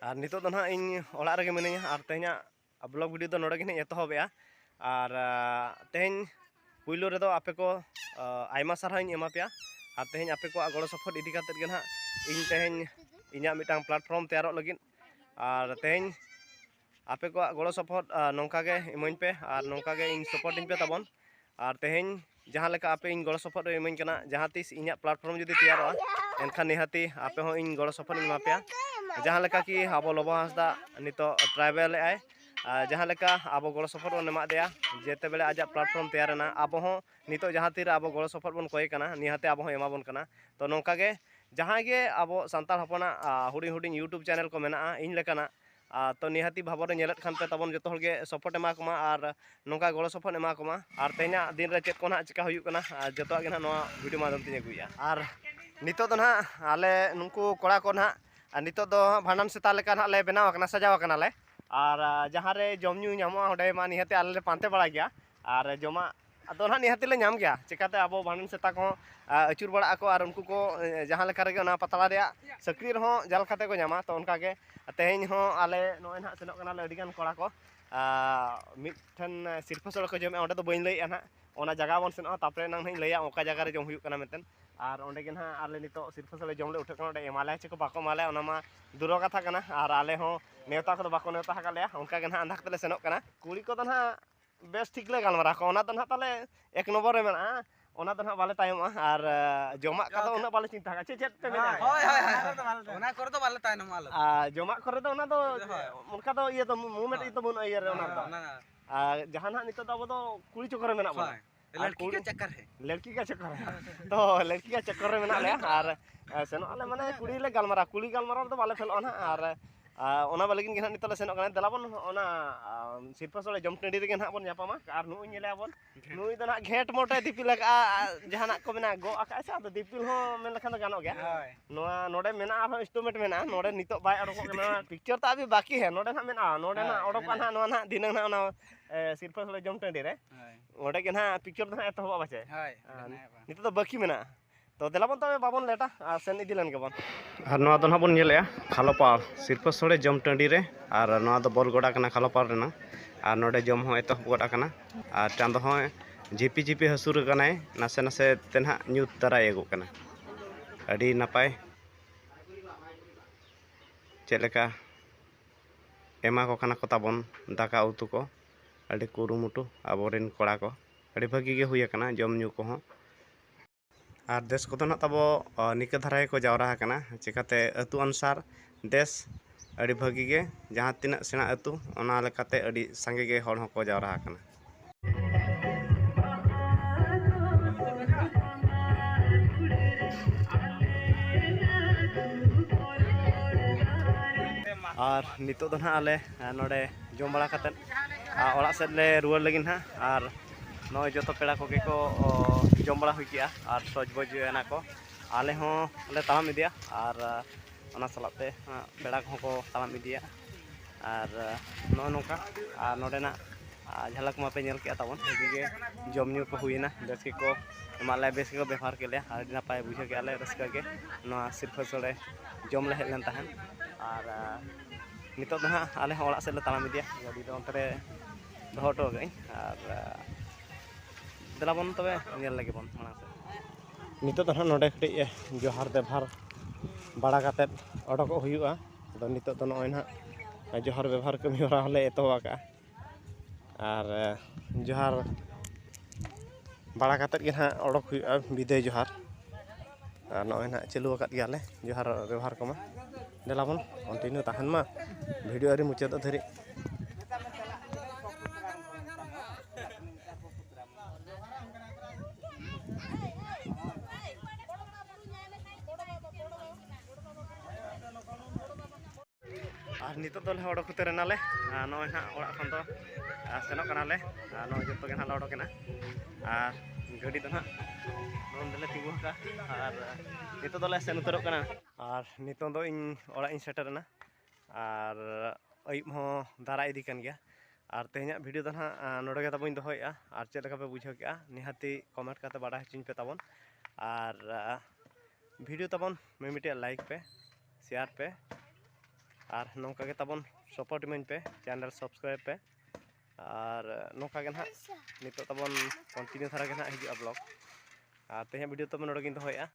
Ar nitok do na ing ola rege menenya ar tehnya blog video do node gini etohobea ar tehny puilu redo ape ko aima sarha ing ema pea ar tehny ape ko golo support idi katet ge na ing tehny inya mitang platform teyarok lagin ar tehny ape ko golo support nongka ge imoin pe ar nongka ge ing support ing pe tabon ar tehny jahan leka ape ing golo support imoin kana jahan tis inya platform jodi teyarok enkhan nihati ape ho ing golo support ing mapea jahan leka ki abo Lobo Hasda nito travel ay jahan leka abo golo support bon emak deya jete bele ajak platform teyarena abo ho nito jahan tira abo golo support bon koy kana nihate abo ho emabon kana to nongka ge jahan ge abo santal hopona huding huding YouTube channel ko mena ing lekana to nihati bhabore nyelet khan pe tabon joto hol ge support ema koma ar nongka golo support ema koma ar tehnya din re chet ko na chika huyuk kana joto ge na noa video madam tinya guya ar nito do na ale nungku kora ko na नितो दो भांडन सेता लेका ना ले बनाव कना सजाव कना ले और जहाँ रे जम न्यू नामो ओडे मा निहते आले पांते बड़ा गया और जमा अदो ना निहते ले नाम गया चिकाते अब भांडन सेता को अचुर बड़ा को और उनको को जहाँ लेका रे ना पतला रे सक्रिय हो जाल खाते को नामा तो उनका के तेहन हो आले नोय ना सेनो कना ले अडिगान कोड़ा को मिठन सिरफसोल को जमे ओडे तो बइन लई ना ओना जगह बन सेनो तापरे नang नहीं लैया ओका जगह रे जम हुयु कना मेतन और ओंडे के ना आले नितो सिरफसोल जम ले उठे कना एमाले चको बाको माले ओना मा दूरो कथा कना और आले हो नेवता को बाको नेवता हका ले उनका के ना अंधा तले सेनो कना कुड़ी को तो ना बेस ठीक ले गालमारा को ओना तो ना ताले एक नंबर रे मेना ओना तो ना बाले तायम और जमा का तो ओना बाले चिंता का चेत पे मेना होय होय ओना कर तो बाले तायम माल जमा करे तो ओना तो उनका तो ये तो मूवमेंट ई तो बन ये रे ओना तो जहां ना नितो अब तो कुड़ी चक्कर में मेना बा लड़की का चक्कर है लड़की का चक्कर है तो लड़की का चक्कर में मेना ले और सेनो आले माने कुड़ी ले गालमारा तो बाले फेलो ना और ओना बाले किन नितो ले सेनो कना दलाबन ओना सिरफसोले जम टंडी रे ना बन यापामा और नु नेले बन नुई तो ना घेट मोटे दिपिल लगा जहाना को मेना गो आका से तो दिपिल हो मेन लखन गानो गया नोआ नोडे मेना और इंस्ट्रूमेंट मेना नोडे नितो बाय अडको कना पिक्चर तो अभी बाकी है नोडे ना मेना नोडे ना अडको ना नोआ ना दिन ना ओना सिरफसोले जम टंडी रे ओडे के ना पिक्चर तो ना एतो बाचे नितो तो बाकी मेना तो देलाबन तो बाबन लेटा सेन इदिलन के बन और नोआ तो ना बन नेले खालोपा सिरफसोले जम टंडी रे और नोआ तो बरगोडा कना खालोपा रेना और नोडे जम हो एतो गोडा कना और चांद हो झिपी झिपी हसुर कनाय नासे नासे तेना न्यूत तराय एगो कना अडी नपाय चेलेका एमा को कना को ताबन दाका उतु को अडी कुरुमुटु आबोरेन कोड़ा को अडी भागी गे हुय कना जम न्यू को हो और देश को तो ना तबो निके धाराय को जावरा कना चिकाते अतु अनुसार देश अडी भागी गे जहां तिना सेना अतु ओना लेकाते अडी संगे गे हर को जावरा कना और नितो तो ना आले नोडे जम बड़ा कते ओड़ा सेद ले रुवार लगिन हा और नय जतो पेड़ा को के को जम बड़ा हुई किया और सज बज एना को आले हो ले ताम इदिया और ओना सलाते पेड़ा को ताम इदिया और नो नोका और नोडे ना झलक मा पे नेल के ताबन हेगी गे जम न्यू को हुईना बेस के को माले बेस के को व्यवहार के ले और नापाय बुझे के आले रस्का के नो सिरफसोले जम ले हेलन ताहन और नितो तो हाँ आले ओड़ा से ताम इदिया गाड़ी दो अंतरे दोहटो गई और दलाबन तबे नेल लगे बन माना से नितो तो हाँ नोडे कटी जोहार व्यवहार बड़ा काते अडको हुयुआ तो नितो तो नय ना जोहार व्यवहार कमी होरा हले एतोवा का और जोहार बड़ा काते के ना अडक हुयुआ विदय जोहार नय ना चालू आकात गयाले जोहार व्यवहार कमा देलाबन कंटिन्यू ताहन मा वीडियो आरि मुचाद धरि और नितो तो ले ओडक उतर नाले नय ना ओड़ा खन तो सेनो कनाले नय जतो के ना ओडक केना और गाड़ी तो ना नोंदले तिगु का और नितो तो ले सेन उतरक कना और नितो दो इन ओड़ा इन सेटरना और अयुब हो दारा इदी कन गया और तेहना वीडियो तो ना नोडे के तबन दोहया और चेक लगा पे बुझे के निहाती कमेंट करते बड़ा चिन पे तबन और वीडियो तबन मिमिटे लाइक पे शेयर पे ᱟᱨ ᱱᱚᱝᱠᱟ ᱜᱮ ᱛᱟᱵᱚᱱ ᱥᱟᱯᱳᱨᱴ ᱤᱢᱟᱹᱧ ᱯᱮ, ᱪᱮᱱᱮᱞ ᱥᱟᱵᱥᱠᱨᱟᱭᱤᱵ ᱯᱮ ᱟᱨ ᱱᱚᱝᱠᱟ ᱜᱮ ᱱᱟᱦᱟᱜ ᱱᱤᱛᱚᱜ ᱛᱟᱵᱚᱱ ᱠᱚᱱᱴᱤᱱᱤᱭᱩ ᱫᱷᱟᱨᱟ ᱜᱮ ᱱᱟᱦᱟᱜ ᱦᱤᱡᱩᱜᱼᱟ ᱵᱞᱚᱜ ᱟᱨ ᱛᱮᱦᱮᱧ ᱵᱷᱤᱰᱤᱭᱳ ᱛᱟᱵᱚᱱ ᱱᱚᱰᱮ ᱜᱤᱧ ᱫᱚᱦᱚᱭᱮᱫᱼᱟ।